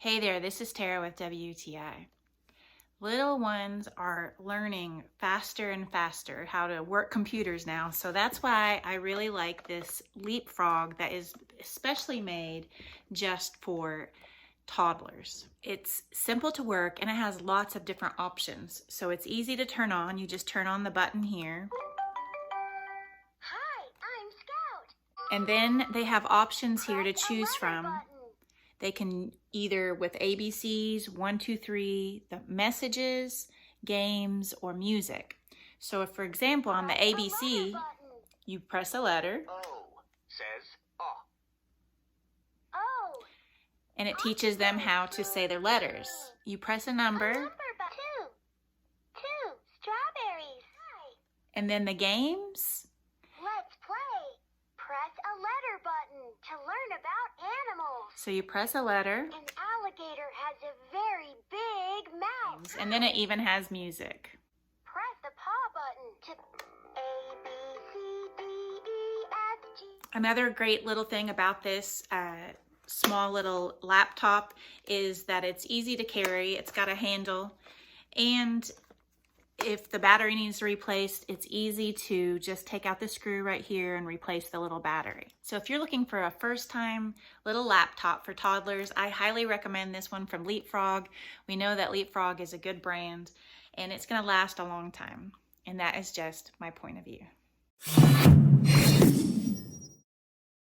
Hey there, this is Tara with WTI. Little ones are learning faster and faster how to work computers now, so that's why I really like this Leapfrog that is especially made just for toddlers. It's simple to work and it has lots of different options, so it's easy to turn on. You just turn on the button here. Hi, I'm Scout. And then they have options here to choose from. They can either with ABCs, 1, 2, 3, the messages, games, or music. So if, for example, on the ABC, you press a letter. O says O. And it teaches them how to say their letters. You press a number. Two strawberries. And then the games. Let's play. Press a letter button to learn about animals. So you press a letter. An alligator has a very big mouth. And then it even has music. Press the paw button to A, B, C, D, E, F, G. Another great little thing about this small little laptop is that it's easy to carry. It's got a handle, and if the battery needs replaced, it's easy to just take out the screw right here and replace the little battery. So if you're looking for a first-time little laptop for toddlers, I highly recommend this one from Leapfrog. We know that Leapfrog is a good brand and it's going to last a long time, and that is just my point of view.